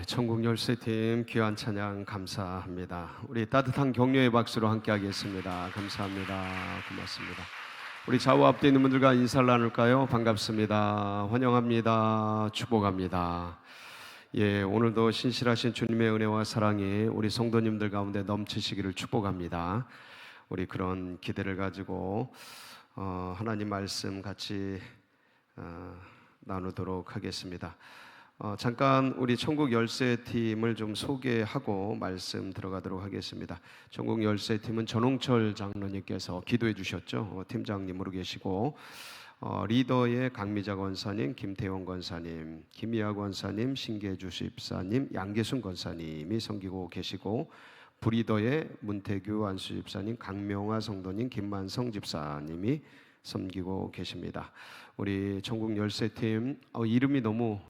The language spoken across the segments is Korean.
천국 열쇠팀 귀한 찬양 감사합니다. 우리 따뜻한 격려의 박수로 함께 하겠습니다. 감사합니다. 고맙습니다. 우리 좌우 앞에 있는 분들과 인사를 나눌까요? 반갑습니다. 환영합니다. 축복합니다. 오늘도 신실하신 주님의 은혜와 사랑이 우리 성도님들 가운데 넘치시기를 축복합니다. 우리 그런 기대를 가지고 하나님 말씀 같이 나누도록 하겠습니다. 잠깐 우리 천국 열쇠 팀을 좀 소개하고 말씀 들어가도록 하겠습니다. 천국 열쇠 팀은 전홍철 장로님께서 기도해 주셨죠. 팀장님으로 계시고 리더의 강미자 권사님, 김태원 권사님, 김미아 권사님, 신계주 집사님, 양계순 권사님이 섬기고 계시고 부리더의 문태규 안수 집사님, 강명화 성도님, 김만성 집사님이 섬기고 계십니다. 우리 천국 열쇠팀 이름이 너무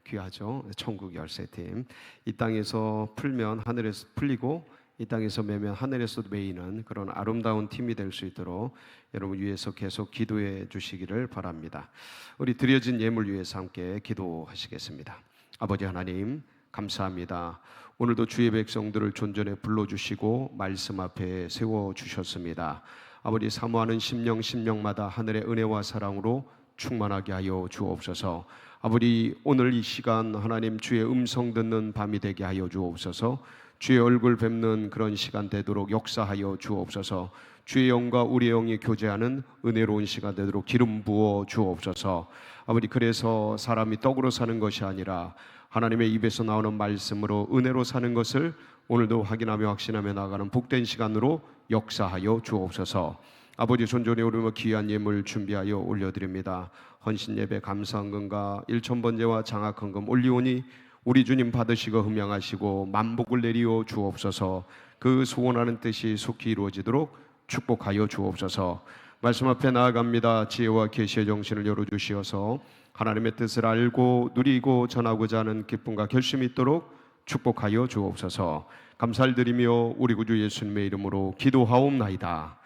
귀하죠. 천국 열쇠팀. 이 땅에서 풀면 하늘에서 풀리고 이 땅에서 매면 하늘에서도 매이는 그런 아름다운 팀이 될 수 있도록 여러분 위해서 계속 기도해 주시기를 바랍니다. 우리 드려진 예물 위해서 함께 기도하시겠습니다. 아버지 하나님 감사합니다. 오늘도 주의 백성들을 존전에 불러주시고 말씀 앞에 세워주셨습니다. 아버지 사모하는 심령마다 하늘의 은혜와 사랑으로 충만하게 하여 주옵소서. 아버지 오늘 이 시간 하나님 주의 음성 듣는 밤이 되게 하여 주옵소서. 주의 얼굴 뵙는 그런 시간 되도록 역사하여 주옵소서. 주의 영과 우리의 영이 교제하는 은혜로운 시간 되도록 기름 부어 주옵소서. 아버지 그래서 사람이 떡으로 사는 것이 아니라 하나님의 입에서 나오는 말씀으로 은혜로 사는 것을 오늘도 확인하며 확신하며 나가는 복된 시간으로 역사하여 주옵소서. 아버지 손전에 오르며 귀한 예물 준비하여 올려드립니다. 헌신예배 감사헌금과 일천번제와 장학헌금 올리오니 우리 주님 받으시고 흠양하시고 만복을 내리어 주옵소서. 그 소원하는 뜻이 속히 이루어지도록 축복하여 주옵소서. 말씀 앞에 나아갑니다. 지혜와 계시의 정신을 열어주시어서 하나님의 뜻을 알고 누리고 전하고자 하는 기쁨과 결심이 있도록 축복하여 주옵소서. 감사를 드리며 우리 구주 예수님의 이름으로 기도하옵나이다.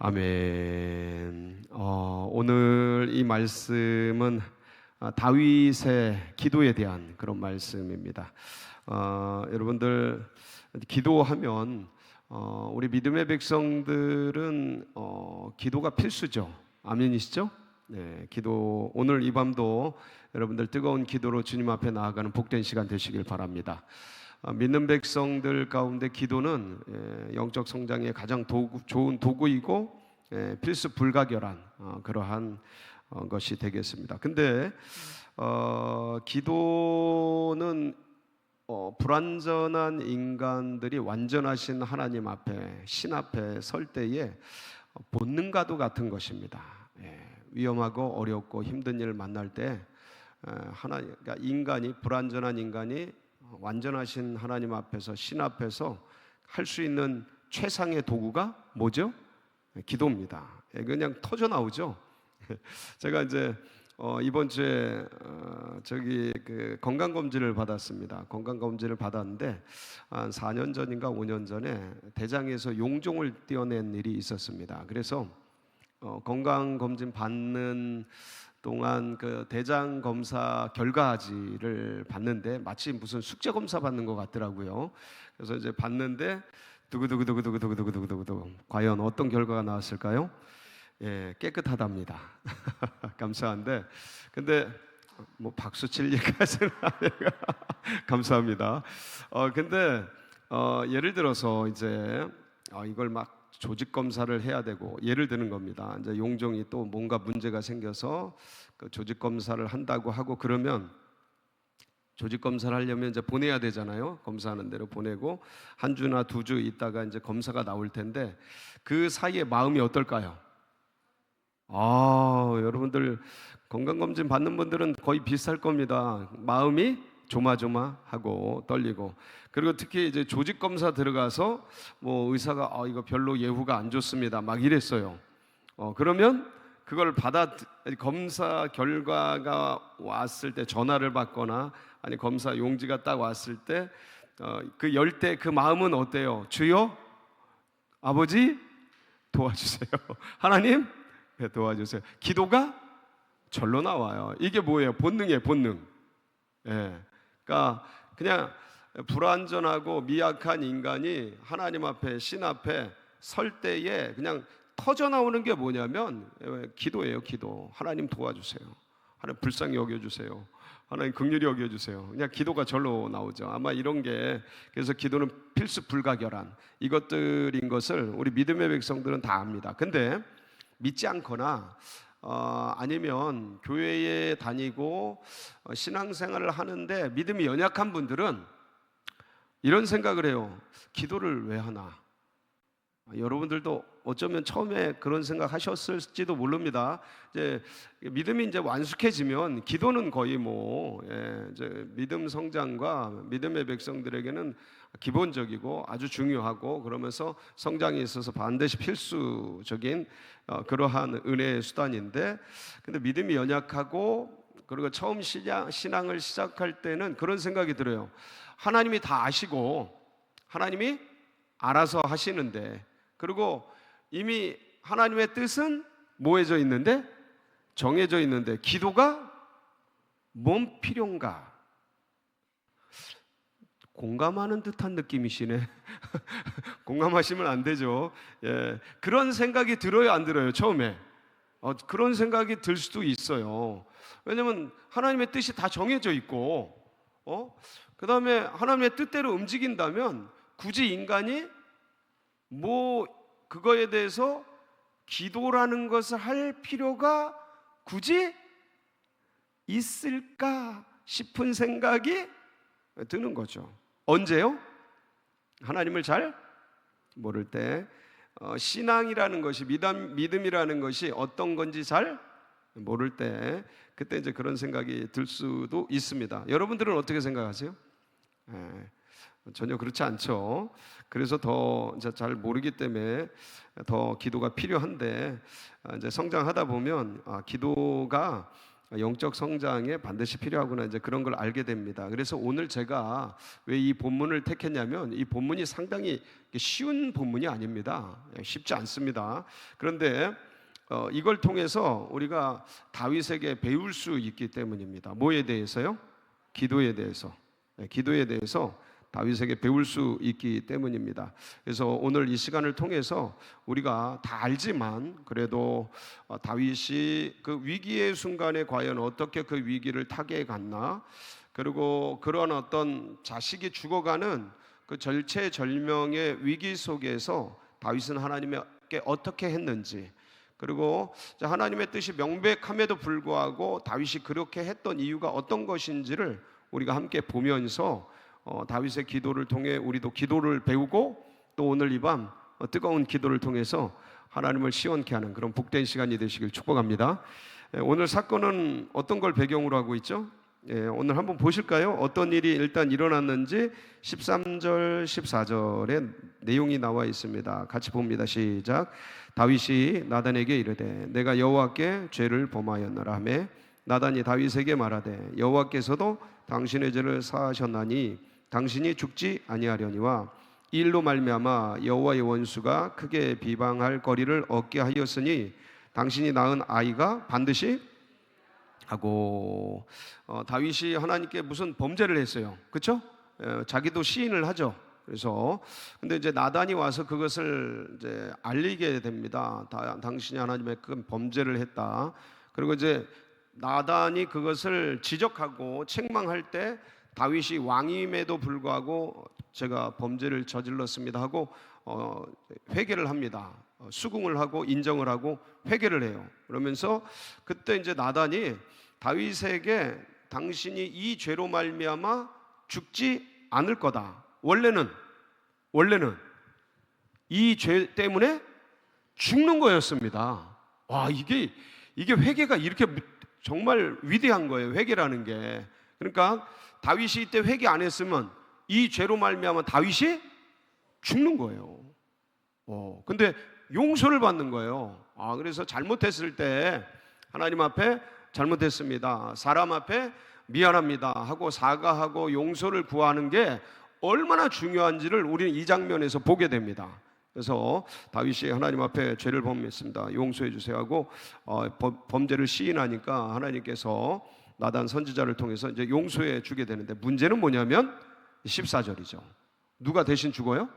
아멘. 오늘 이 말씀은 다윗의 기도에 대한 그런 말씀입니다. 여러분들 기도하면 우리 믿음의 백성들은 기도가 필수죠. 아멘이시죠? 네, 기도 오늘 이 밤도 여러분들 뜨거운 기도로 주님 앞에 나아가는 복된 시간 되시길 바랍니다. 믿는 백성들 가운데 기도는 영적 성장의 가장 좋은 도구이고 필수 불가결한 그러한 것이 되겠습니다. 근데 기도는 불완전한 인간들이 완전하신 하나님 앞에 신 앞에 설 때에 본능과도 같은 것입니다. 위험하고 어렵고 힘든 일을 만날 때 그러니까 인간이 불완전한 인간이 완전하신 하나님 앞에서 신 앞에서 할 수 있는 최상의 도구가 뭐죠? 기도입니다. 그냥 터져 나오죠. 제가 이제 이번 주에 저기 그 건강 검진을 받았습니다. 건강 검진을 받았는데 한 4년 전인가 5년 전에 대장에서 용종을 떼어낸 일이 있었습니다. 그래서 건강 검진 받는 동안 그 대장 검사 결과지를 봤는데 마치 무슨 숙제 검사 받는 것 같더라고요. 그래서 이제 봤는데 두구두구두구두구두구두구두구 과연 어떤 결과가 나왔을까요? 깨끗하답니다. 감사한데 근데 뭐 박수 칠 일까지는 아니라 감사합니다. 근데 예를 들어서 이제 이걸 막 조직 검사를 해야 되고 예를 드는 겁니다. 이제 용종이 또 뭔가 문제가 생겨서 그 조직 검사를 한다고 하고 그러면 조직 검사를 하려면 이제 보내야 되잖아요. 검사하는 대로 보내고 한 주나 두 주 있다가 이제 검사가 나올 텐데 그 사이에 마음이 어떨까요? 여러분들 건강검진 받는 분들은 거의 비슷할 겁니다. 마음이 조마조마하고 떨리고 그리고 특히 이제 조직 검사 들어가서 뭐 의사가 이거 별로 예후가 안 좋습니다 막 이랬어요. 그러면 그걸 검사 결과가 왔을 때 전화를 받거나 아니 검사 용지가 딱 왔을 때 그 열 때 그 마음은 어때요? 주여 아버지 도와주세요. 하나님 도와주세요. 기도가 절로 나와요. 이게 뭐예요? 본능이에요. 본능. 그러니까 그냥 불완전하고 미약한 인간이 하나님 앞에, 신 앞에 설 때에 그냥 터져 나오는 게 뭐냐면 기도예요. 기도. 하나님 도와주세요. 하나님 불쌍히 여겨주세요. 하나님 긍휼히 여겨주세요. 그냥 기도가 절로 나오죠. 아마 이런 게, 그래서 기도는 필수 불가결한 이것들인 것을 우리 믿음의 백성들은 다 압니다. 근데 믿지 않거나 아니면 교회에 다니고 신앙생활을 하는데 믿음이 연약한 분들은 이런 생각을 해요. 기도를 왜 하나? 여러분들도 어쩌면 처음에 그런 생각 하셨을지도 모릅니다. 이제 믿음이 이제 완숙해지면 기도는 거의 이제 믿음 성장과 믿음의 백성들에게는 기본적이고 아주 중요하고, 그러면서 성장에 있어서 반드시 필수적인 그러한 은혜의 수단인데, 근데 믿음이 연약하고 그리고 처음 신앙을 시작할 때는 그런 생각이 들어요. 하나님이 다 아시고 하나님이 알아서 하시는데, 그리고 이미 하나님의 뜻은 뭐해져 있는데? 정해져 있는데 기도가 뭔 필요인가? 공감하는 듯한 느낌이시네. 공감하시면 안 되죠. 예, 그런 생각이 들어요, 안 들어요? 처음에 그런 생각이 들 수도 있어요. 왜냐하면 하나님의 뜻이 다 정해져 있고, 그 다음에 하나님의 뜻대로 움직인다면 굳이 인간이 그거에 대해서 기도라는 것을 할 필요가 굳이 있을까 싶은 생각이 드는 거죠. 언제요? 하나님을 잘 모를 때, 신앙이라는 것이, 믿음이라는 것이 어떤 건지 잘 모를 때, 그때 이제 그런 생각이 들 수도 있습니다. 여러분들은 어떻게 생각하세요? 전혀 그렇지 않죠. 그래서 더 이제 잘 모르기 때문에 더 기도가 필요한데, 이제 성장하다 보면 기도가 영적 성장에 반드시 필요하구나, 이제 그런 걸 알게 됩니다. 그래서 오늘 제가 왜 이 본문을 택했냐면, 이 본문이 상당히 쉬운 본문이 아닙니다. 쉽지 않습니다. 그런데 이걸 통해서 우리가 다윗에게 배울 수 있기 때문입니다. 뭐에 대해서요? 기도에 대해서. 기도에 대해서 다윗에게 배울 수 있기 때문입니다. 그래서 오늘 이 시간을 통해서 우리가 다 알지만 그래도 다윗이 그 위기의 순간에 과연 어떻게 그 위기를 타개해 갔나, 그리고 그런 어떤 자식이 죽어가는 그 절체절명의 위기 속에서 다윗은 하나님께 어떻게 했는지, 그리고 하나님의 뜻이 명백함에도 불구하고 다윗이 그렇게 했던 이유가 어떤 것인지를 우리가 함께 보면서 다윗의 기도를 통해 우리도 기도를 배우고, 또 오늘 이 밤 뜨거운 기도를 통해서 하나님을 시원케 하는 그런 복된 시간이 되시길 축복합니다. 오늘 사건은 어떤 걸 배경으로 하고 있죠? 오늘 한번 보실까요? 어떤 일이 일단 일어났는지 13절 14절에 내용이 나와 있습니다. 같이 봅니다. 시작. 다윗이 나단에게 이르되 내가 여호와께 죄를 범하였노라 하매 나단이 다윗에게 말하되 여호와께서도 당신의 죄를 사하셨나니 당신이 죽지 아니하려니와 이 일로 말미암아 여호와의 원수가 크게 비방할 거리를 얻게 하였으니 당신이 낳은 아이가 반드시 하고, 다윗이 하나님께 무슨 범죄를 했어요, 그렇죠? 자기도 시인을 하죠. 그래서 근데 이제 나단이 와서 그것을 이제 알리게 됩니다. 당신이 하나님의 큰 범죄를 했다. 그리고 이제 나단이 그것을 지적하고 책망할 때 다윗이 왕임에도 불구하고 제가 범죄를 저질렀습니다 하고 회개를 합니다. 수긍을 하고 인정을 하고 회개를 해요. 그러면서 그때 이제 나단이 다윗에게 당신이 이 죄로 말미암아 죽지 않을 거다. 원래는 이 죄 때문에 죽는 거였습니다. 와, 이게 회개가 이렇게 정말 위대한 거예요. 회개라는 게. 그러니까 다윗이 이때 회개 안 했으면 이 죄로 말미암아 다윗이 죽는 거예요. 근데 용서를 받는 거예요. 그래서 잘못했을 때 하나님 앞에 잘못했습니다, 사람 앞에 미안합니다 하고 사과하고 용서를 구하는 게 얼마나 중요한지를 우리는 이 장면에서 보게 됩니다. 그래서 다윗이 하나님 앞에 죄를 범했습니다, 용서해 주세요 하고 범죄를 시인하니까 하나님께서 나단 선지자를 통해서 이제 용서해 주게 되는데, 문제는 뭐냐면 14절이죠. 누가 대신 죽어요?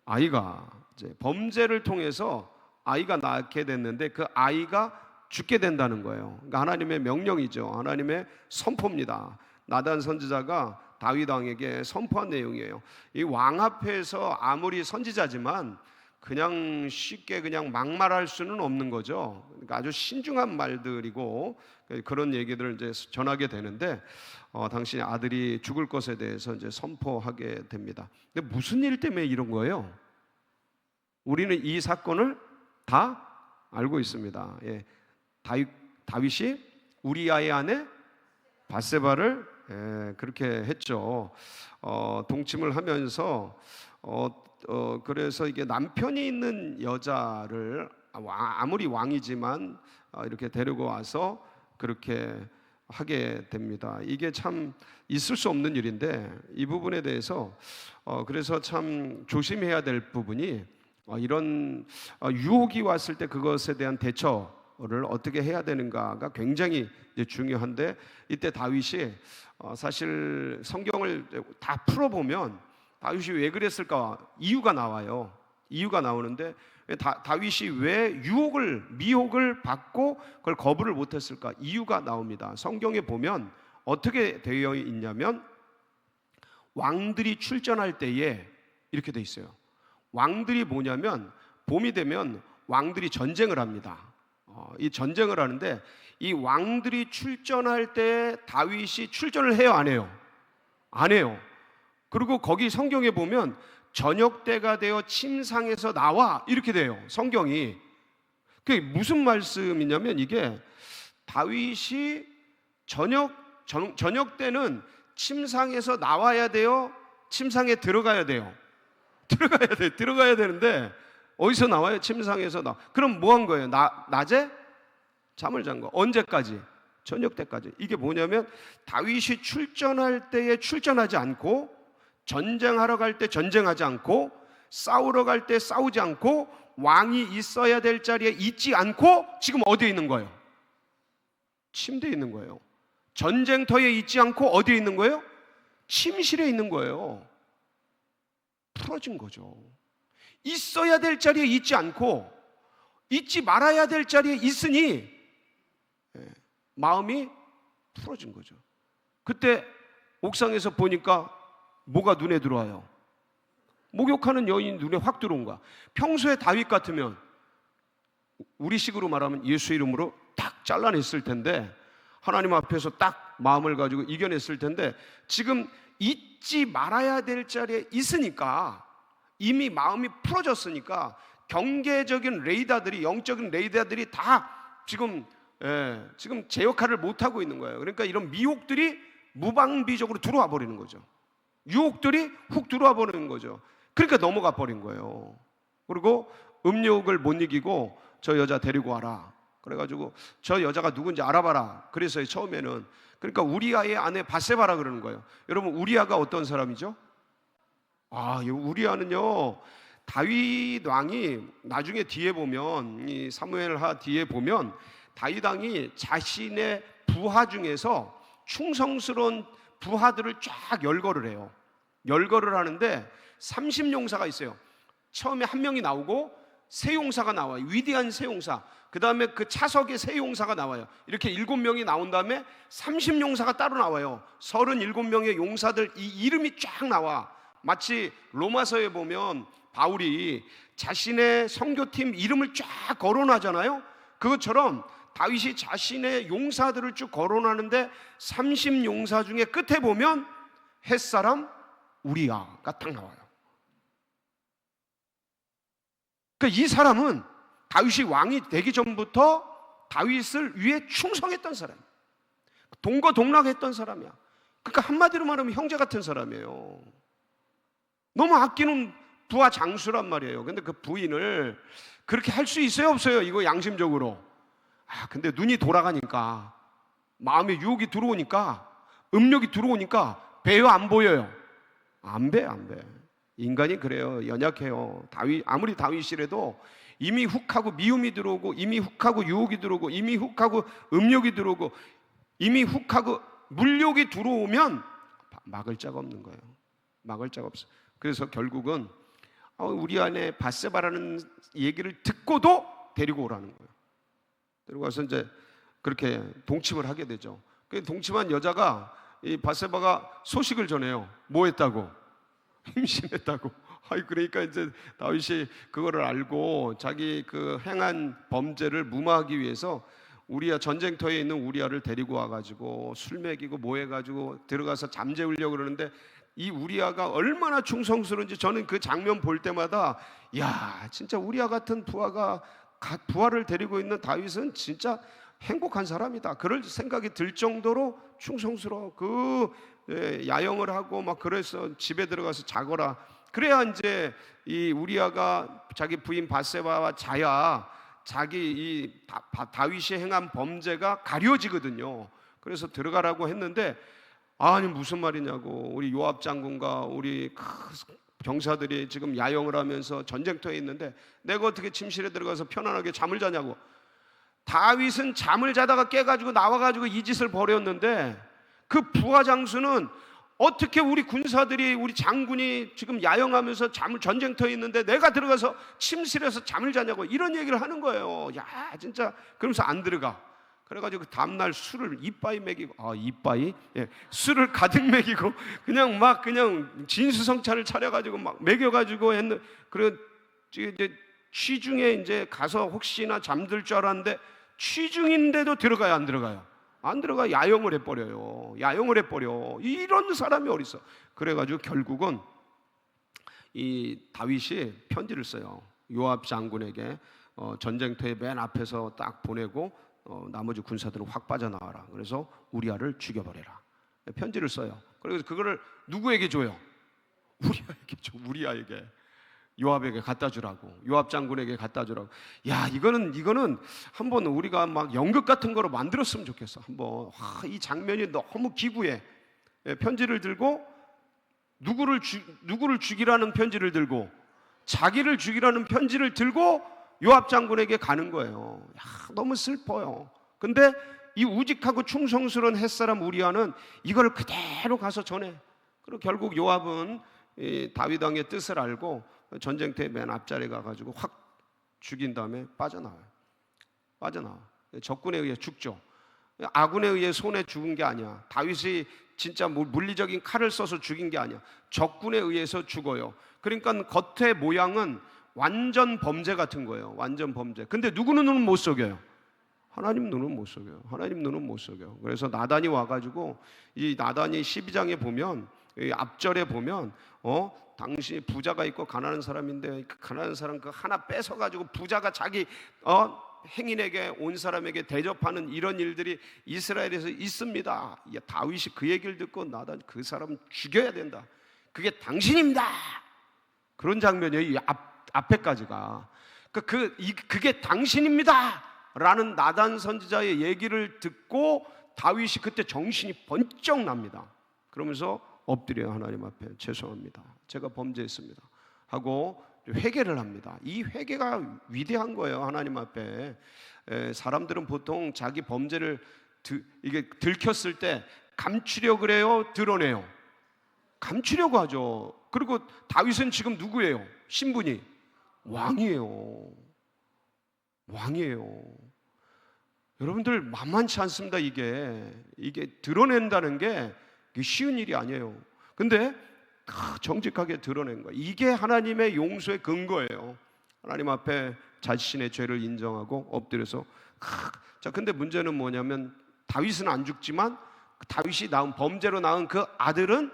아이가. 이제 범죄를 통해서 아이가 낳게 됐는데 그 아이가 죽게 된다는 거예요. 그러니까 하나님의 명령이죠. 하나님의 선포입니다. 나단 선지자가 다윗 왕에게 선포한 내용이에요. 이 왕 앞에서 아무리 선지자지만 그냥 쉽게 그냥 막말할 수는 없는 거죠. 그러니까 아주 신중한 말들이고 그런 얘기들을 이제 전하게 되는데, 당신의 아들이 죽을 것에 대해서 이제 선포하게 됩니다. 근데 무슨 일 때문에 이런 거예요? 우리는 이 사건을 다 알고 있습니다. 예. 다윗이 우리아의 아내 밧세바를 그렇게 했죠. 동침을 하면서 그래서 이게 남편이 있는 여자를 아무리 왕이지만 이렇게 데리고 와서 그렇게 하게 됩니다. 이게 참 있을 수 없는 일인데, 이 부분에 대해서 그래서 참 조심해야 될 부분이, 이런 유혹이 왔을 때 그것에 대한 대처를 어떻게 해야 되는가가 굉장히 중요한데, 이때 다윗이 사실 성경을 다 풀어보면 다윗이 왜 그랬을까 이유가 나와요. 이유가 나오는데 다윗이 왜 미혹을 받고 그걸 거부를 못했을까? 이유가 나옵니다. 성경에 보면 어떻게 되어 있냐면, 왕들이 출전할 때에 이렇게 돼 있어요. 왕들이 뭐냐면 봄이 되면 왕들이 전쟁을 합니다. 이 전쟁을 하는데, 이 왕들이 출전할 때 다윗이 출전을 해요, 안 해요? 안 해요. 그리고 거기 성경에 보면 저녁 때가 되어 침상에서 나와 이렇게 돼요, 성경이. 그게 무슨 말씀이냐면, 이게 다윗이 저녁 때는 침상에서 나와야 돼요, 침상에 들어가야 돼요? 들어가야 되는데 어디서 나와요? 침상에서 나와. 그럼 뭐 한 거예요? 낮에 잠을 잔 거. 언제까지? 저녁 때까지. 이게 뭐냐면, 다윗이 출전할 때에 출전하지 않고, 전쟁하러 갈 때 전쟁하지 않고, 싸우러 갈 때 싸우지 않고, 왕이 있어야 될 자리에 있지 않고, 지금 어디에 있는 거예요? 침대에 있는 거예요. 전쟁터에 있지 않고 어디에 있는 거예요? 침실에 있는 거예요. 풀어진 거죠. 있어야 될 자리에 있지 않고 있지 말아야 될 자리에 있으니 마음이 풀어진 거죠. 그때 옥상에서 보니까 뭐가 눈에 들어와요? 목욕하는 여인이 눈에 확 들어온 거야. 평소에 다윗 같으면 우리식으로 말하면 예수 이름으로 딱 잘라냈을 텐데, 하나님 앞에서 딱 마음을 가지고 이겨냈을 텐데, 지금 잊지 말아야 될 자리에 있으니까, 이미 마음이 풀어졌으니까 경계적인 레이더들이, 영적인 레이더들이 다 지금 제 역할을 못하고 있는 거예요. 그러니까 이런 미혹들이 무방비적으로 들어와 버리는 거죠. 유혹들이 훅 들어와 버리는 거죠. 그러니까 넘어가 버린 거예요. 그리고 음욕을 못 이기고 저 여자 데리고 와라. 그래가지고 저 여자가 누군지 알아봐라. 그래서 처음에는, 그러니까 우리아의 아내 밧세바라 그러는 거예요. 여러분, 우리아가 어떤 사람이죠? 이 우리아는요, 다윗 왕이 나중에 뒤에 보면, 이 사무엘하 뒤에 보면 다윗 왕이 자신의 부하 중에서 충성스러운 부하들을 쫙 열거를 해요. 열거를 하는데 30용사가 있어요. 처음에 한 명이 나오고 세 용사가 나와요. 위대한 세 용사. 그 다음에 그 차석의 세 용사가 나와요. 이렇게 7명이 나온 다음에 30용사가 따로 나와요. 37명의 용사들 이 이름이 쫙 나와. 마치 로마서에 보면 바울이 자신의 선교팀 이름을 쫙 거론하잖아요. 그것처럼 다윗이 자신의 용사들을 쭉 거론하는데 30용사 중에 끝에 보면 햇사람 우리아가 딱 나와요. 그러니까 이 사람은 다윗이 왕이 되기 전부터 다윗을 위해 충성했던 사람, 동거동락했던 사람이야. 그러니까 한마디로 말하면 형제 같은 사람이에요. 너무 아끼는 부하 장수란 말이에요. 근데 그 부인을 그렇게 할 수 있어요, 없어요? 이거 양심적으로. 근데 눈이 돌아가니까, 마음에 유혹이 들어오니까, 음욕이 들어오니까 배요, 안 보여요? 안 배. 인간이 그래요. 연약해요. 아무리 다윗이라도 이미 훅하고 미움이 들어오고, 이미 훅하고 유혹이 들어오고, 이미 훅하고 음욕이 들어오고, 이미 훅하고 물욕이 들어오면 막을 자가 없는 거예요. 막을 자가 없어. 그래서 결국은 우리 안에 밧세바라는 얘기를 듣고도 데리고 오라는 거예요. 데리고 와서 이제 그렇게 동침을 하게 되죠. 그 동침한 여자가 이 밧세바가 소식을 전해요. 뭐 했다고? 임신했다고. 그러니까 이제 다윗이 그거를 알고 자기 그 행한 범죄를 무마하기 위해서 우리야, 전쟁터에 있는 우리야를 데리고 와가지고 술 먹이고 뭐 해가지고 들어가서 잠재우려고 그러는데, 이 우리야가 얼마나 충성스러운지 저는 그 장면 볼 때마다 야, 진짜 우리야 같은 부하를 데리고 있는 다윗은 진짜 행복한 사람이다, 그럴 생각이 들 정도로 충성스러워. 야영을 하고 막 그래서 집에 들어가서 자거라. 그래야 이제 이 우리야가 자기 부인 밧세바와 자야 자기 이 다윗이 행한 범죄가 가려지거든요. 그래서 들어가라고 했는데, 아니 무슨 말이냐고, 우리 요압 장군과 우리 병사들이 지금 야영을 하면서 전쟁터에 있는데 내가 어떻게 침실에 들어가서 편안하게 잠을 자냐고. 다윗은 잠을 자다가 깨가지고 나와가지고 이 짓을 벌였는데, 그 부하 장수는 어떻게 우리 군사들이, 우리 장군이 지금 야영하면서 전쟁터에 있는데 내가 들어가서 침실에서 잠을 자냐고, 이런 얘기를 하는 거예요. 야, 진짜. 그러면서 안 들어가. 그래가지고 그 다음날 술을 이빠이 먹이고, 이빠이? 예, 술을 가득 먹이고 그냥 진수성찬을 차려가지고 막 먹여가지고 했는. 그래 이제 취중에 이제 가서 혹시나 잠들 줄 알았는데, 취중인데도 들어가요, 안 들어가요? 안 들어가. 야영을 해버려요. 야영을 해버려. 이런 사람이 어딨어. 그래가지고 결국은 이 다윗이 편지를 써요. 요압 장군에게 전쟁터에 맨 앞에서 딱 보내고 나머지 군사들은 확 빠져나와라. 그래서 우리아를 죽여버려라. 편지를 써요. 그래서 그거를 누구에게 줘요? 우리아에게 줘. 우리아에게. 요압에게 갖다 주라고. 요압 장군에게 갖다 주라고. 야, 이거는 한번 우리가 막 연극 같은 거로 만들었으면 좋겠어. 한번. 이 장면이 너무 기구해. 편지를 들고 누구를 죽이라는 편지를 들고, 자기를 죽이라는 편지를 들고 요압 장군에게 가는 거예요. 야, 너무 슬퍼요. 근데 이 우직하고 충성스러운 햇사람 우리아는 이걸 그대로 가서 전해. 그리고 결국 요압은 이 다윗 왕의 뜻을 알고 전쟁터에 맨 앞자리에 가가지고 확 죽인 다음에 빠져나와요. 적군에 의해 죽죠. 아군에 의해 손에 죽은 게 아니야. 다윗이 진짜 물리적인 칼을 써서 죽인 게 아니야. 적군에 의해서 죽어요. 그러니까 겉의 모양은 완전 범죄 같은 거예요. 완전 범죄. 근데 누구 눈은 못 속여요? 하나님 눈은 못 속여요. 하나님 눈은 못 속여요. 그래서 나단이 와가지고, 이 나단이 12장에 보면, 이 앞절에 보면 당시 부자가 있고 가난한 사람인데, 그 가난한 사람 그 하나 뺏어가지고 부자가 자기 행인에게, 온 사람에게 대접하는 이런 일들이 이스라엘에서 있습니다. 다윗이 그 얘기를 듣고 나단 그 사람 죽여야 된다. 그게 당신입니다. 그런 장면이에요. 이 앞에까지가. 그게 당신입니다 라는 나단 선지자의 얘기를 듣고 다윗이 그때 정신이 번쩍 납니다. 그러면서 엎드려 하나님 앞에, 죄송합니다, 제가 범죄했습니다 하고 회개를 합니다. 이 회개가 위대한 거예요. 하나님 앞에. 사람들은 보통 자기 범죄를 이게 들켰을 때 감추려고 그래요, 드러내요? 감추려고 하죠. 그리고 다윗은 지금 누구예요? 신분이 왕이에요. 여러분들 만만치 않습니다. 이게 드러낸다는 게 쉬운 일이 아니에요. 근데 정직하게 드러낸 거예요. 이게 하나님의 용서의 근거예요. 하나님 앞에 자신의 죄를 인정하고 엎드려서. 자, 근데 문제는 뭐냐면, 다윗은 안 죽지만 다윗이 낳은, 범죄로 낳은 그 아들은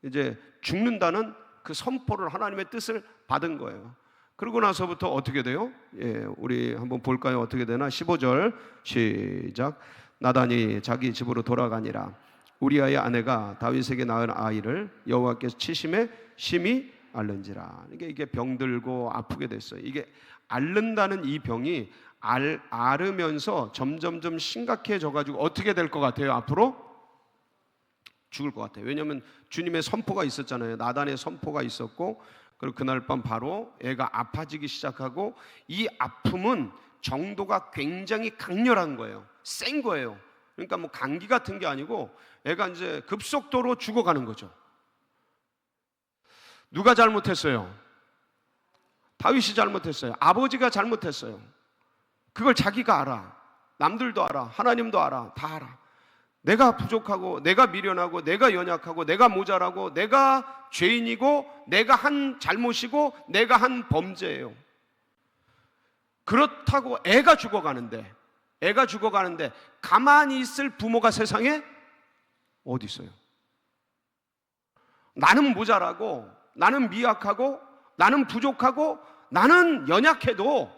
이제 죽는다는 그 선포를, 하나님의 뜻을 받은 거예요. 그러고 나서부터 어떻게 돼요? 우리 한번 볼까요? 어떻게 되나? 15절 시작. 나단이 자기 집으로 돌아가니라. 우리아의 아내가 다윗에게 낳은 아이를 여호와께서 치심에 심히 앓는지라. 이게 병들고 아프게 됐어요. 이게 앓는다는 이 병이 앓으면서 점점점 심각해져가지고 어떻게 될 것 같아요? 앞으로 죽을 것 같아요. 왜냐하면 주님의 선포가 있었잖아요. 나단의 선포가 있었고, 그리고 그날 밤 바로 애가 아파지기 시작하고, 이 아픔은 정도가 굉장히 강렬한 거예요. 센 거예요. 그러니까 뭐 감기 같은 게 아니고 애가 이제 급속도로 죽어가는 거죠. 누가 잘못했어요? 다윗이 잘못했어요. 아버지가 잘못했어요. 그걸 자기가 알아. 남들도 알아. 하나님도 알아. 다 알아. 내가 부족하고, 내가 미련하고, 내가 연약하고, 내가 모자라고, 내가 죄인이고, 내가 한 잘못이고, 내가 한 범죄예요. 그렇다고 애가 죽어가는데 가만히 있을 부모가 세상에 어디 있어요? 나는 모자라고, 나는 미약하고, 나는 부족하고, 나는 연약해도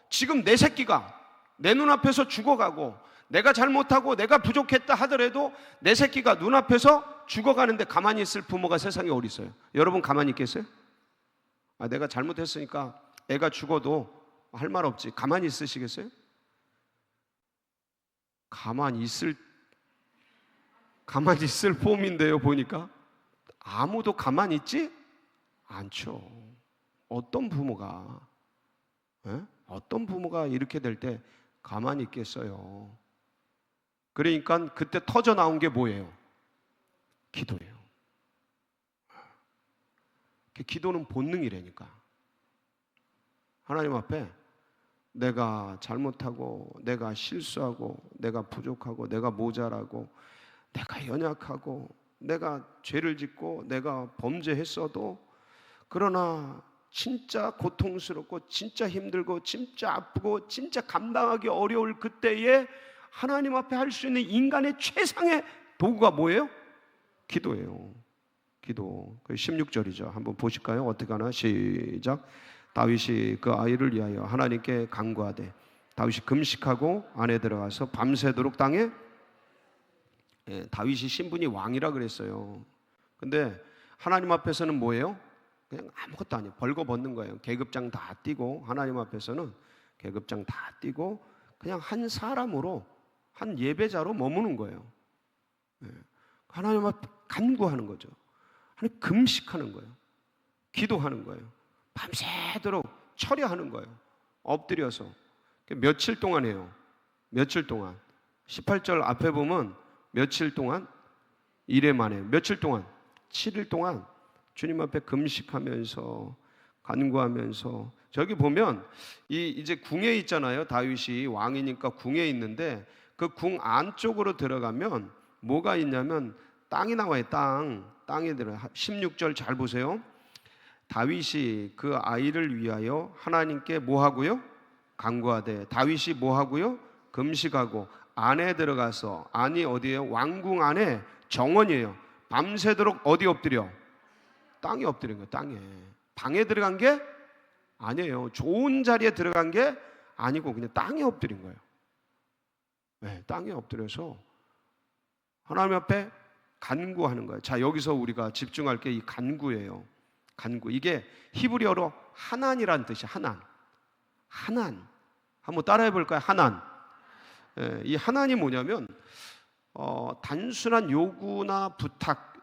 지금 내 새끼가 내 눈앞에서 죽어가고, 내가 잘못하고 내가 부족했다 하더라도 내 새끼가 눈앞에서 죽어가는데 가만히 있을 부모가 세상에 어디 있어요? 여러분 가만히 있겠어요? 내가 잘못했으니까 애가 죽어도 할 말 없지. 가만히 있으시겠어요? 가만히 있을 폼인데요. 보니까 아무도 가만히 있지 않죠. 어떤 부모가 이렇게 될 때 가만히 있겠어요? 그러니까 그때 터져 나온 게 뭐예요? 기도예요. 기도는 본능이라니까. 하나님 앞에 내가 잘못하고, 내가 실수하고, 내가 부족하고, 내가 모자라고, 내가 연약하고, 내가 죄를 짓고, 내가 범죄했어도, 그러나 진짜 고통스럽고, 진짜 힘들고, 진짜 아프고, 진짜 감당하기 어려울 그때에 하나님 앞에 할 수 있는 인간의 최상의 도구가 뭐예요? 기도예요. 기도. 16절이죠. 한번 보실까요? 어떻게 하나? 시작. 다윗이 그 아이를 위하여 하나님께 간구하되, 다윗이 금식하고 안에 들어가서 밤새도록 땅에, 다윗이 신분이 왕이라 그랬어요. 근데 하나님 앞에서는 뭐예요? 그냥 아무것도 아니에요. 벌거벗는 거예요. 계급장 다 띄고, 하나님 앞에서는 계급장 다 띄고 그냥 한 사람으로, 한 예배자로 머무는 거예요. 하나님 앞에 간구하는 거죠. 하나님 금식하는 거예요. 기도하는 거예요. 밤새도록 철야하는 거예요. 엎드려서. 며칠 동안 해요. 며칠 동안. 18절 앞에 보면 며칠 동안? 이래 만에. 며칠 동안? 7일 동안 주님 앞에 금식하면서 간구하면서. 저기 보면 이제 궁에 있잖아요. 다윗이 왕이니까 궁에 있는데 그 궁 안쪽으로 들어가면 뭐가 있냐면 땅이 나와요. 땅이 들어요. 16절 잘 보세요. 다윗이 그 아이를 위하여 하나님께 뭐 하고요? 간구하되. 다윗이 뭐 하고요? 금식하고 안에 들어가서. 안이 어디예요? 왕궁 안에 정원이에요. 밤새도록 어디 엎드려? 땅에 엎드린 거예요. 땅에. 방에 들어간 게 아니에요. 좋은 자리에 들어간 게 아니고 그냥 땅에 엎드린 거예요. 땅에 엎드려서 하나님 앞에 간구하는 거예요. 자, 여기서 우리가 집중할 게 이 간구예요. 간구. 이게 히브리어로 하난이라는 뜻이에요. 하난. 한번 따라해 볼까요? 하난. 이 하난이 뭐냐면 단순한 요구나 부탁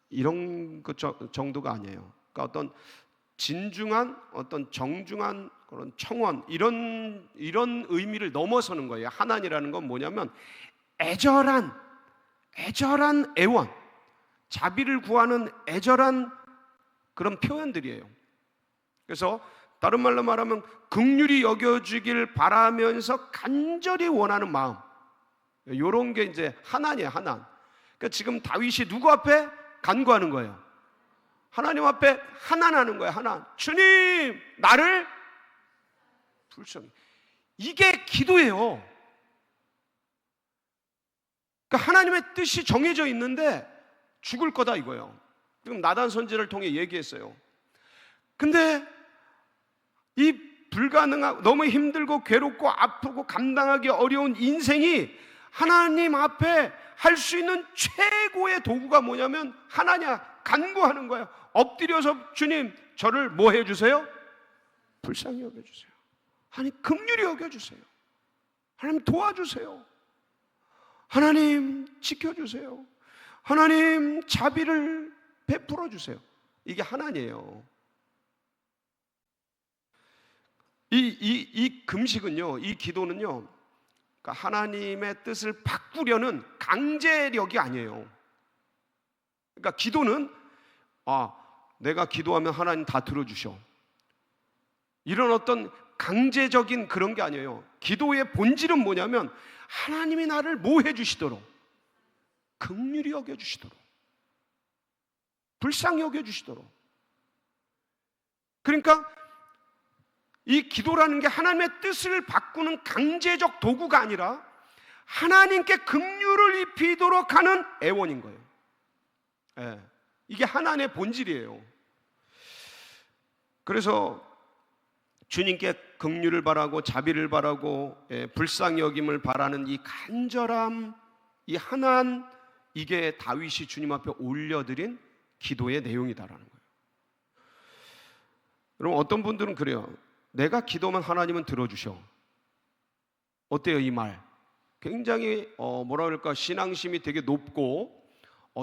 이런 것 정도가 아니에요. 그러니까 어떤 진중한, 어떤 정중한 그런 청원 이런 의미를 넘어서는 거예요. 하난이라는 건 뭐냐면 애절한 애원, 자비를 구하는 애절한 그런 표현들이에요. 그래서 다른 말로 말하면 긍휼히 여겨주길 바라면서 간절히 원하는 마음, 이런 게 이제 하난이에요. 하난. 그러니까 지금 다윗이 누구 앞에 간구하는 거예요? 하나님 앞에 하난하는 거예요. 하난. 주님, 나를 불쌍히. 이게 기도예요. 그러니까 하나님의 뜻이 정해져 있는데 죽을 거다 이거예요. 지금 나단 선지자를 통해 얘기했어요. 근데 이 불가능하고 너무 힘들고 괴롭고 아프고 감당하기 어려운 인생이 하나님 앞에 할 수 있는 최고의 도구가 뭐냐면 하나냐, 간구하는 거예요. 엎드려서 주님, 저를 뭐 해주세요? 불쌍히 여겨주세요. 하나님 긍휼히 여겨주세요. 하나님 도와주세요. 하나님 지켜주세요. 하나님 자비를 베풀어 주세요. 이게 하나님이에요. 이 금식은요, 이 기도는요, 그러니까 하나님의 뜻을 바꾸려는 강제력이 아니에요. 그러니까 기도는 내가 기도하면 하나님 다 들어주셔, 이런 어떤 강제적인 그런 게 아니에요. 기도의 본질은 뭐냐면 하나님이 나를 뭐 해주시도록? 긍휼히 여겨주시도록, 불쌍히 여겨주시도록. 그러니까 이 기도라는 게 하나님의 뜻을 바꾸는 강제적 도구가 아니라 하나님께 긍휼을 입히도록 하는 애원인 거예요. 이게 하나님의 본질이에요. 그래서 주님께 긍휼을 바라고 자비를 바라고 불쌍히 여김을 바라는 이 간절함, 이 하나님, 이게 다윗이 주님 앞에 올려드린 기도의 내용이다라는 거예요. 여러분, 어떤 분들은 그래요. 내가 기도하면 하나님은 들어주셔. 어때요 이 말? 굉장히 뭐라 그럴까, 신앙심이 되게 높고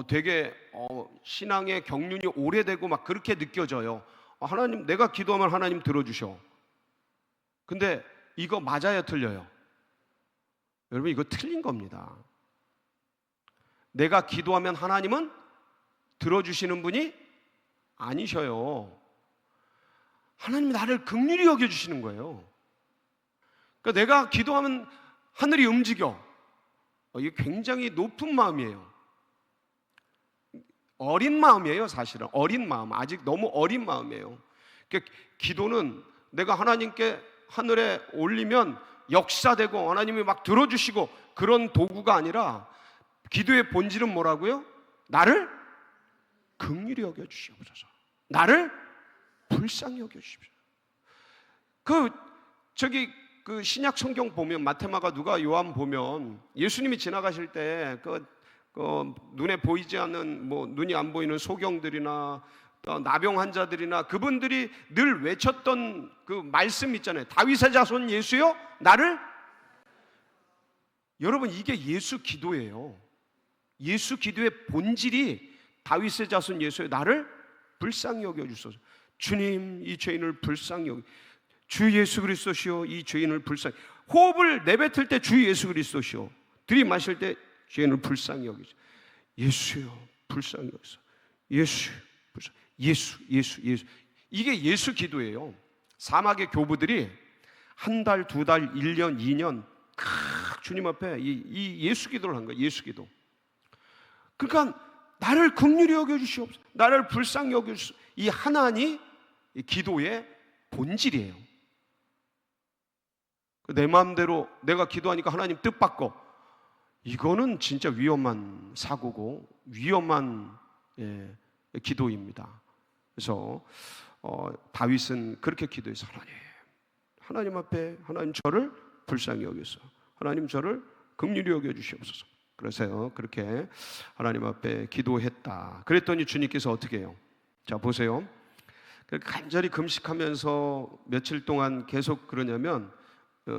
되게 신앙의 경륜이 오래되고 막 그렇게 느껴져요. 하나님, 내가 기도하면 하나님 들어주셔. 근데 이거 맞아요, 틀려요? 여러분, 이거 틀린 겁니다. 내가 기도하면 하나님은 들어주시는 분이 아니셔요. 하나님이 나를 긍휼히 여겨주시는 거예요. 그러니까 내가 기도하면 하늘이 움직여. 이게 굉장히 높은 마음이에요. 어린 마음이에요. 사실은 어린 마음, 아직 너무 어린 마음이에요. 그러니까 기도는 내가 하나님께 하늘에 올리면 역사되고 하나님이 막 들어주시고 그런 도구가 아니라, 기도의 본질은 뭐라고요? 나를 긍휼히 여겨주시옵소서, 나를 불쌍히 여겨주십시오. 그 신약 성경 보면 마태마가 누가 요한 보면 예수님이 지나가실 때 눈에 보이지 않는, 눈이 안 보이는 소경들이나 나병 환자들이나 그분들이 늘 외쳤던 그 말씀 있잖아요. 다윗의 자손 예수여 나를. 여러분, 이게 예수 기도예요. 예수 기도의 본질이 다윗의 자손 예수여 나를 불쌍히 여겨주소서. 주님, 이 죄인을 불쌍히 여기, 주 예수 그리스도시여 이 죄인을 불쌍히. 호흡을 내뱉을 때 주 예수 그리스도시여, 들이마실 때 죄인을 불쌍히 여기소. 예수여 불쌍히 여기소. 예수 불쌍히. 예수. 이게 예수 기도예요. 사막의 교부들이 한 달, 두 달, 1년, 2년 주님 앞에 이 예수 기도를 한 거예요. 예수 기도. 그러니까 나를 긍휼히 여겨주시옵소서, 나를 불쌍히 여겨주시옵소서. 이 하나님 이 기도의 본질이에요. 내 마음대로 내가 기도하니까 하나님 뜻받고, 이거는 진짜 위험한 사고고 위험한 기도입니다. 그래서 다윗은 그렇게 기도해서, 하나님 앞에 하나님 저를 불쌍히 여기소, 하나님 저를 긍휼히 여겨주시옵소서. 그래서요 그렇게 하나님 앞에 기도했다. 그랬더니 주님께서 어떻게 해요? 자 보세요. 간절히 금식하면서 며칠 동안 계속 그러냐면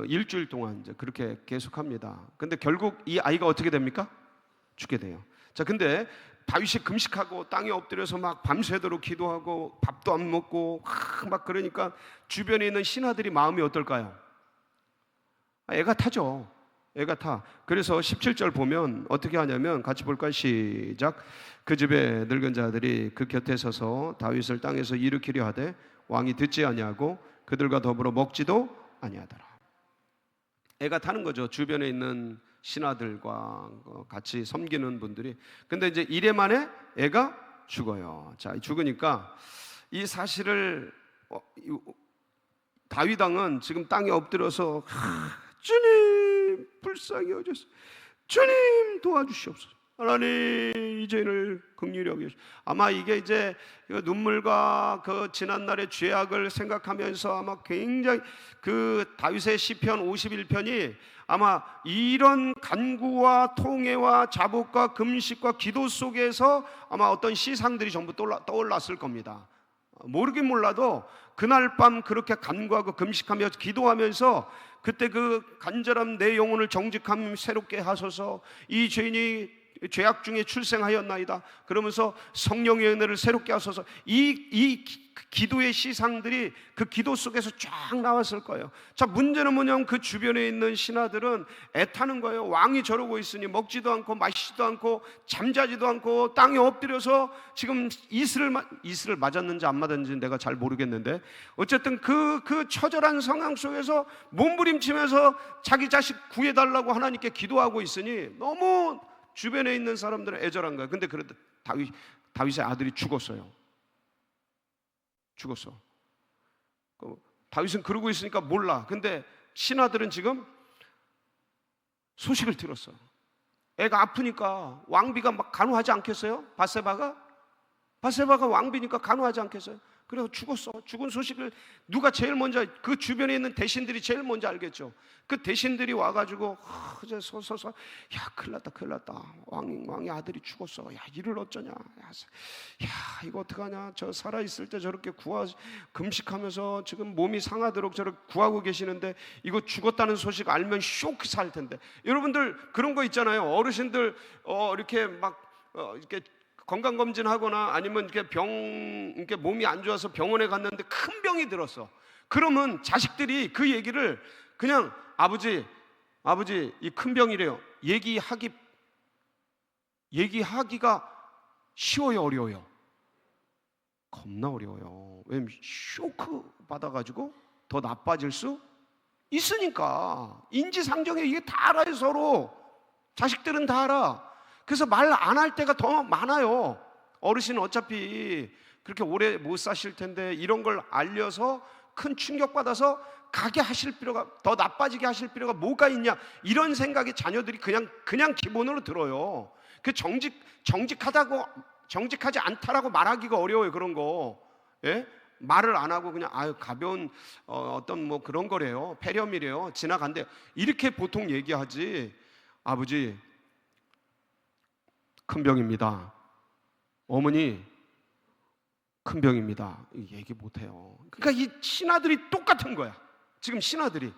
일주일 동안 이제 그렇게 계속합니다. 근데 결국 이 아이가 어떻게 됩니까? 죽게 돼요. 자, 근데 다윗이 금식하고 땅에 엎드려서 막 밤새도록 기도하고 밥도 안 먹고 막 그러니까 주변에 있는 신하들이 마음이 어떨까요? 애가 타죠. 애가 타. 그래서 17절 보면 어떻게 하냐면 같이 볼까요? 시작. 그 집에 늙은 자들이 그 곁에 서서 다윗을 땅에서 일으키려 하되 왕이 듣지 아니하고 그들과 더불어 먹지도 아니하더라. 애가 타는 거죠. 주변에 있는 신하들과 같이 섬기는 분들이. 근데 이제 이래 만에 애가 죽어요. 자, 죽으니까 이 사실을 다윗 왕은 지금 땅에 엎드려서 주님 불쌍히 여겨주소서, 주님 도와주시옵소서, 하나님 이 죄인을 긍휼히 여기시옵소서. 아마 이게 이제 눈물과 그 지난날의 죄악을 생각하면서 아마 굉장히 그 다윗의 시편 51편이 아마 이런 간구와 통회와 자복과 금식과 기도 속에서 아마 어떤 시상들이 전부 떠올랐을 겁니다. 모르긴 몰라도 그날 밤 그렇게 간구하고 금식하며 기도하면서 그때 그 간절함 내 영혼을 정직함 새롭게 하소서, 이 죄인이 죄악 중에 출생하였나이다 그러면서 성령의 은혜를 새롭게 하소서, 이 기도의 시상들이 그 기도 속에서 쫙 나왔을 거예요. 자, 문제는 뭐냐면 그 주변에 있는 신하들은 애타는 거예요. 왕이 저러고 있으니 먹지도 않고 마시지도 않고 잠자지도 않고 땅에 엎드려서 지금 이슬을 맞았는지 안 맞았는지 내가 잘 모르겠는데, 어쨌든 그 처절한 상황 속에서 몸부림치면서 자기 자식 구해달라고 하나님께 기도하고 있으니 너무 주변에 있는 사람들은 애절한 거예요. 근데 그래도 다윗의 아들이 죽었어요. 죽었어. 다윗은 그러고 있으니까 몰라. 근데 신하들은 지금 소식을 들었어. 애가 아프니까 왕비가 막 간호하지 않겠어요? 바세바가 왕비니까 간호하지 않겠어요? 그래서 죽었어. 죽은 소식을 누가 제일 먼저, 그 주변에 있는 대신들이 제일 먼저 알겠죠. 그 대신들이 와가지고 이제 서서 야, 큰일 났다. 왕의 아들이 죽었어. 야, 이를 어쩌냐. 야, 이거 어떡하냐. 저 살아있을 때 저렇게 금식하면서 지금 몸이 상하도록 저렇게 구하고 계시는데 이거 죽었다는 소식 알면 쇼크 살 텐데. 여러분들 그런 거 있잖아요. 어르신들 이렇게 막 이렇게 건강검진하거나 아니면 이렇게 몸이 안 좋아서 병원에 갔는데 큰 병이 들었어. 그러면 자식들이 그 얘기를 그냥 아버지 이 큰 병이래요. 얘기하기가 쉬워요, 어려워요? 겁나 어려워요. 왜냐면 쇼크 받아가지고 더 나빠질 수 있으니까. 인지상정에 이게 다 알아요, 서로. 자식들은 다 알아. 그래서 말 안 할 때가 더 많아요. 어르신은 어차피 그렇게 오래 못 사실 텐데 이런 걸 알려서 큰 충격받아서 가게 하실 필요가, 더 나빠지게 하실 필요가 뭐가 있냐, 이런 생각이 자녀들이 그냥 기본으로 들어요. 그 정직하지 않다라고 말하기가 어려워요. 그런 거. 예? 말을 안 하고 그냥 가벼운 어떤 뭐 그런 거래요. 폐렴이래요. 지나간대요. 이렇게 보통 얘기하지. 아버지 큰 병입니다. 어머니 큰 병입니다. 얘기 못해요. 그러니까 이 신하들이 똑같은 거야. 지금 신하들이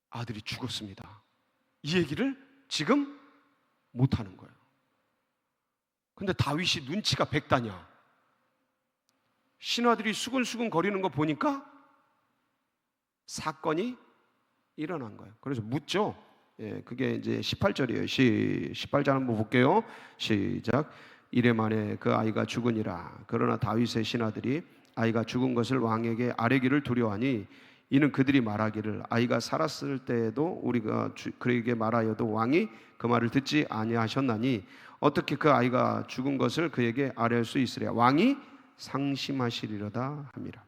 아들이 죽었습니다. 이 얘기를 지금 못하는 거예요. 근데 다윗이 눈치가 백단이야. 신하들이 수근수근 거리는 거 보니까 사건이 일어난 거예요. 그래서 묻죠. 예, 그게 이제 18절이에요. 18절 한번 볼게요. 시작. 이래 만에 그 아이가 죽으니라. 그러나 다윗의 신하들이 아이가 죽은 것을 왕에게 아뢰기를 두려워하니 이는 그들이 말하기를 아이가 살았을 때에도 우리가 그에게 말하여도 왕이 그 말을 듣지 아니하셨나니 어떻게 그 아이가 죽은 것을 그에게 아뢰할 수 있으랴. 왕이 상심하시리로다 함이라.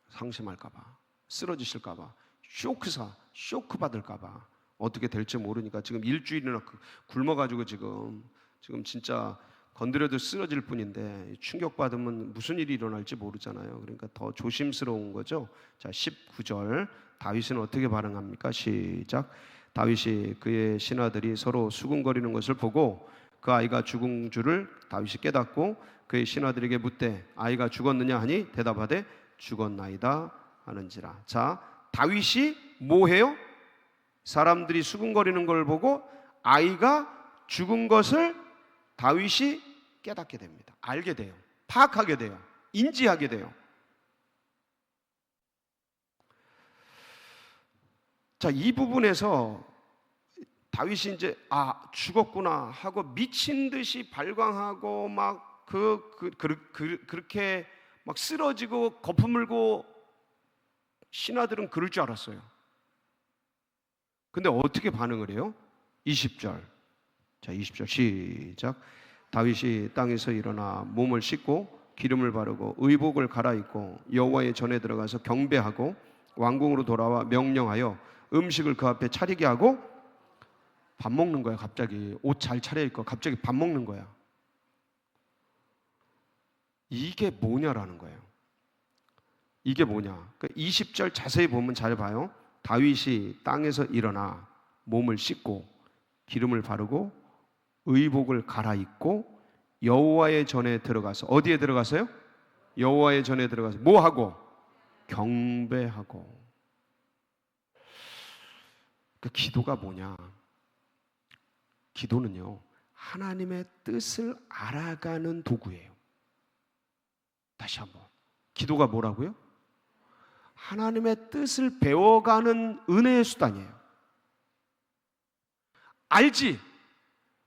상심할까봐, 쓰러지실까봐, 쇼크 받을까봐, 어떻게 될지 모르니까 지금 일주일이나 굶어가지고 지금 진짜 건드려도 쓰러질 뿐인데 충격받으면 무슨 일이 일어날지 모르잖아요. 그러니까 더 조심스러운 거죠. 자, 19절 다윗은 어떻게 반응합니까? 시작. 다윗이 그의 신하들이 서로 수군거리는 것을 보고 그 아이가 죽은 줄을 다윗이 깨닫고 그의 신하들에게 묻되 아이가 죽었느냐 하니 대답하되 죽었나이다 하는지라. 자, 다윗이 뭐해요? 사람들이 수군거리는 걸 보고 아이가 죽은 것을 다윗이 깨닫게 됩니다. 알게 돼요. 파악하게 돼요. 인지하게 돼요. 자, 이 부분에서 다윗이 이제 죽었구나 하고 미친 듯이 발광하고 막 그렇게 막 쓰러지고 거품 물고 신하들은 그럴 줄 알았어요. 근데 어떻게 반응을 해요? 20절. 자, 20절 시작. 다윗이 땅에서 일어나 몸을 씻고 기름을 바르고 의복을 갈아입고 여호와의 전에 들어가서 경배하고 왕궁으로 돌아와 명령하여 음식을 그 앞에 차리게 하고 밥 먹는 거야. 갑자기 옷 잘 차려입고 갑자기 밥 먹는 거야. 이게 뭐냐라는 거예요. 이게 뭐냐? 20절 자세히 보면 잘 봐요. 다윗이 땅에서 일어나 몸을 씻고 기름을 바르고 의복을 갈아입고 여호와의 전에 들어가서, 어디에 들어가서요? 여호와의 전에 들어가서 뭐 하고? 경배하고. 그 기도가 뭐냐? 기도는요, 하나님의 뜻을 알아가는 도구예요. 다시 한번, 기도가 뭐라고요? 하나님의 뜻을 배워가는 은혜의 수단이에요. 알지?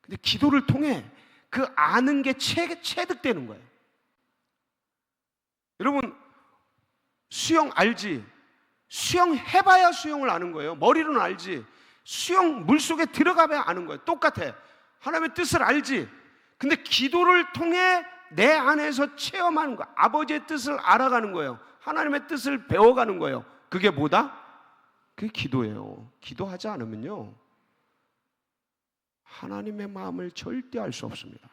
근데 기도를 통해 그 아는 게 체득되는 거예요. 여러분, 수영 알지? 수영 해봐야 수영을 아는 거예요. 머리로는 알지. 수영 물속에 들어가봐야 아는 거예요. 똑같아. 하나님의 뜻을 알지. 근데 기도를 통해 내 안에서 체험하는 거예요. 아버지의 뜻을 알아가는 거예요. 하나님의 뜻을 배워가는 거예요. 그게 뭐다? 그게 기도예요. 기도하지 않으면요, 하나님의 마음을 절대 알 수 없습니다.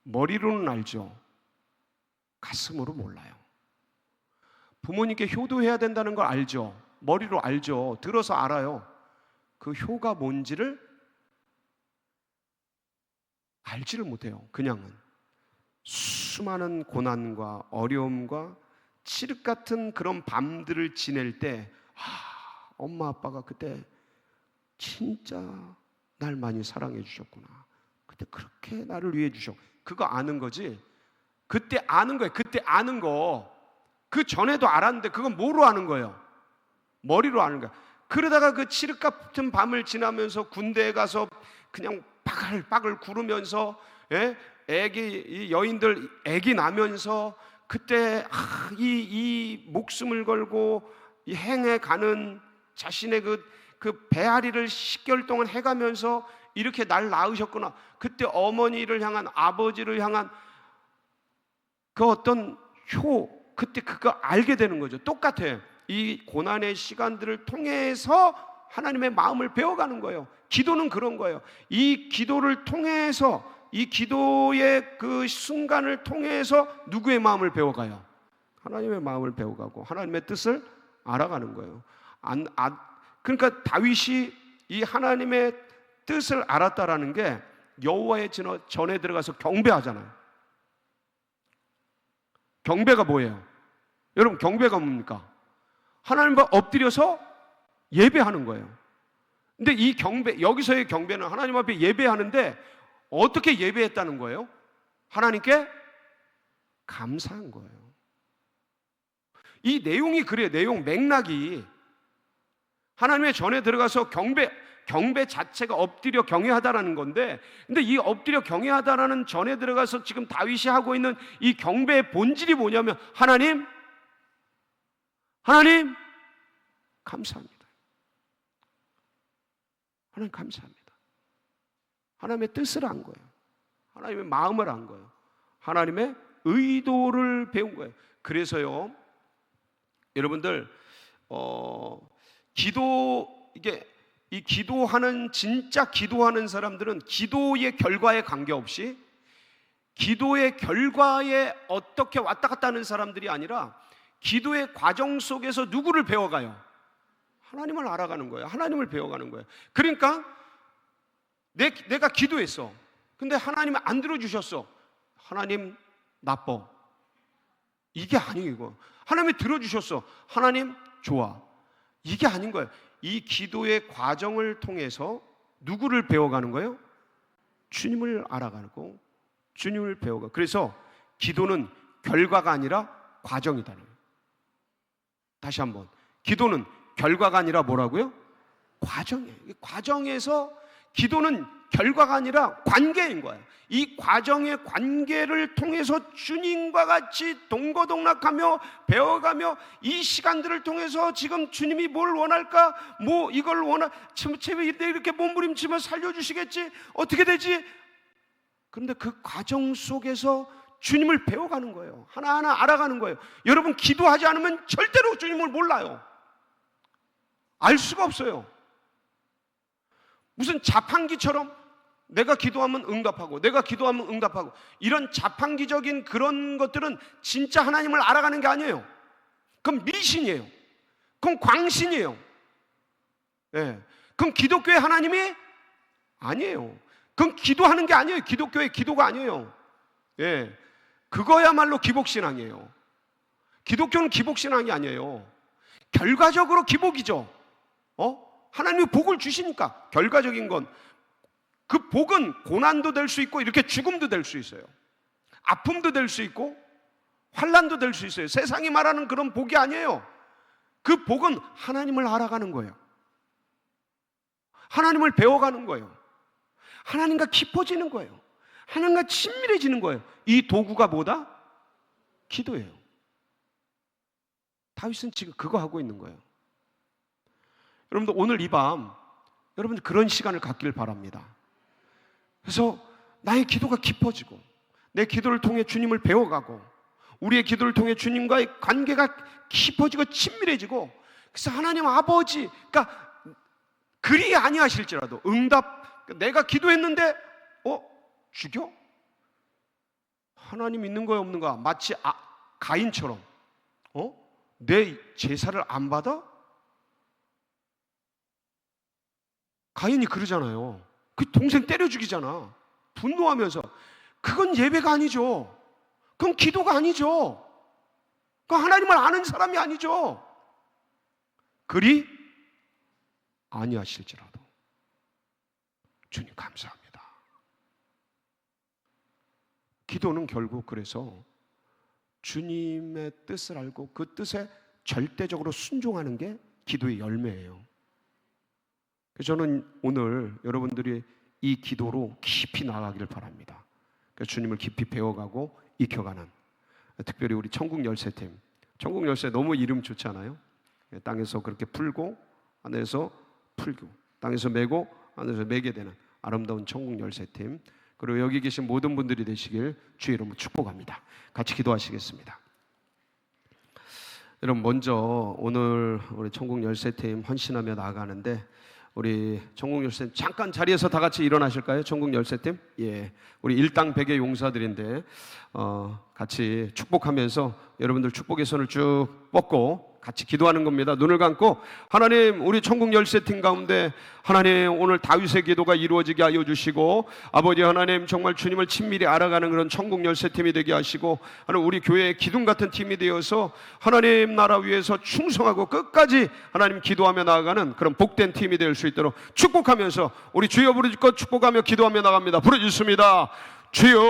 머리로는 알죠. 가슴으로 몰라요. 부모님께 효도해야 된다는 걸 알죠. 머리로 알죠. 들어서 알아요. 그 효가 뭔지를 알지를 못해요. 그냥은 수많은 고난과 어려움과 칠흑 같은 그런 밤들을 지낼 때, 엄마 아빠가 그때 진짜 날 많이 사랑해 주셨구나. 그때 그렇게 나를 위해 주셨고, 그거 아는 거지. 그때 아는 거예요. 그때 아는 거. 그 전에도 알았는데 그건 뭐로 아는 거예요? 머리로 아는 거야. 그러다가 그 칠흑 같은 밤을 지나면서 군대에 가서 그냥 빠글빠글 구르면서, 이 여인들 애기 나면서 그때 이 목숨을 걸고 이 행해 가는 자신의 그 배앓이를 10개월 동안 해가면서 이렇게 날 낳으셨구나. 그때 어머니를 향한, 아버지를 향한 그 어떤 그때 그거 알게 되는 거죠. 똑같아요. 이 고난의 시간들을 통해서 하나님의 마음을 배워가는 거예요. 기도는 그런 거예요. 이 기도를 통해서, 이 기도의 그 순간을 통해서 누구의 마음을 배워가요? 하나님의 마음을 배워가고 하나님의 뜻을 알아가는 거예요. 그러니까 다윗이 이 하나님의 뜻을 알았다라는 게 여호와의 전에 들어가서 경배하잖아요. 경배가 뭐예요? 여러분, 경배가 뭡니까? 하나님과 엎드려서 예배하는 거예요. 근데 이 경배, 여기서의 경배는 하나님 앞에 예배하는데 어떻게 예배했다는 거예요? 하나님께 감사한 거예요. 이 내용이 그래요. 내용 맥락이 하나님의 전에 들어가서 경배 자체가 엎드려 경외하다라는 건데, 근데 이 엎드려 경외하다라는 전에 들어가서 지금 다윗이 하고 있는 이 경배의 본질이 뭐냐면 하나님 감사합니다. 하나님 감사합니다. 하나님의 뜻을 안 거예요. 하나님의 마음을 안 거예요. 하나님의 의도를 배운 거예요. 그래서요, 여러분들, 진짜 기도하는 사람들은 기도의 결과에 관계없이, 기도의 결과에 어떻게 왔다 갔다 하는 사람들이 아니라 기도의 과정 속에서 누구를 배워가요? 하나님을 알아가는 거예요. 하나님을 배워가는 거예요. 그러니까 내가 기도했어. 근데 하나님은 안 들어주셨어. 하나님 나빠. 이게 아니고, 하나님이 들어주셨어. 하나님 좋아. 이게 아닌 거예요. 이 기도의 과정을 통해서 누구를 배워가는 거예요? 주님을 알아가고 주님을 배워가. 그래서 기도는 결과가 아니라 과정이다. 다시 한번, 기도는 결과가 아니라 뭐라고요? 과정이에요. 이 과정에서 기도는 결과가 아니라 관계인 거예요. 이 과정의 관계를 통해서 주님과 같이 동거동락하며 배워가며, 이 시간들을 통해서 지금 주님이 뭘 원할까? 이걸 이렇게 몸부림치면 살려주시겠지? 어떻게 되지? 그런데 그 과정 속에서 주님을 배워가는 거예요. 하나하나 알아가는 거예요. 여러분, 기도하지 않으면 절대로 주님을 몰라요. 알 수가 없어요. 무슨 자판기처럼 내가 기도하면 응답하고, 내가 기도하면 응답하고, 이런 자판기적인 그런 것들은 진짜 하나님을 알아가는 게 아니에요. 그건 미신이에요. 그건 광신이에요. 그건 기독교의 하나님이 아니에요. 그건 기도하는 게 아니에요. 기독교의 기도가 아니에요. 그거야말로 기복신앙이에요. 기독교는 기복신앙이 아니에요. 결과적으로 기복이죠. 하나님이 복을 주시니까. 결과적인 건, 그 복은 고난도 될 수 있고 이렇게 죽음도 될 수 있어요. 아픔도 될 수 있고 환난도 될 수 있어요. 세상이 말하는 그런 복이 아니에요. 그 복은 하나님을 알아가는 거예요. 하나님을 배워가는 거예요. 하나님과 깊어지는 거예요. 하나님과 친밀해지는 거예요. 이 도구가 뭐다? 기도예요. 다윗은 지금 그거 하고 있는 거예요. 여러분들 오늘 이 밤 여러분들 그런 시간을 갖길 바랍니다. 그래서 나의 기도가 깊어지고 내 기도를 통해 주님을 배워가고 우리의 기도를 통해 주님과의 관계가 깊어지고 친밀해지고, 그래서 하나님 아버지, 그러니까 그리 아니하실지라도 응답, 내가 기도했는데 죽여? 하나님 있는 거야 없는 거야? 마치 가인처럼 내 제사를 안 받아? 가인이 그러잖아요. 그 동생 때려 죽이잖아. 분노하면서. 그건 예배가 아니죠. 그건 기도가 아니죠. 그건 하나님을 아는 사람이 아니죠. 그리 아니하실지라도 주님 감사합니다. 기도는 결국 그래서 주님의 뜻을 알고 그 뜻에 절대적으로 순종하는 게 기도의 열매예요. 그래서 저는 오늘 여러분들이 이 기도로 깊이 나아가기를 바랍니다. 그래서 주님을 깊이 배워가고 익혀가는, 특별히 우리 천국 열쇠팀, 천국 열쇠 너무 이름 좋지 않아요? 땅에서 그렇게 풀고 하늘에서 풀고, 땅에서 메고 하늘에서 메게 되는 아름다운 천국 열쇠팀, 그리고 여기 계신 모든 분들이 되시길 주의 이름으로 축복합니다. 같이 기도하시겠습니다. 여러분, 먼저 오늘 우리 천국 열쇠팀 헌신하며 나아가는데, 우리 천국 열쇠팀 잠깐 자리에서 다 같이 일어나실까요? 천국 열쇠팀, 예, 우리 일당 100의 용사들인데 같이 축복하면서 여러분들 축복의 손을 쭉 뻗고 같이 기도하는 겁니다. 눈을 감고, 하나님, 우리 천국 열쇠팀 가운데 하나님 오늘 다윗의 기도가 이루어지게 하여 주시고, 아버지 하나님 정말 주님을 친밀히 알아가는 그런 천국 열쇠팀이 되게 하시고, 하나님 우리 교회의 기둥 같은 팀이 되어서 하나님 나라 위해서 충성하고 끝까지 하나님 기도하며 나아가는 그런 복된 팀이 될 수 있도록 축복하면서 우리 주여 부르짖고 축복하며 기도하며 나갑니다. 부르짖습니다. 주여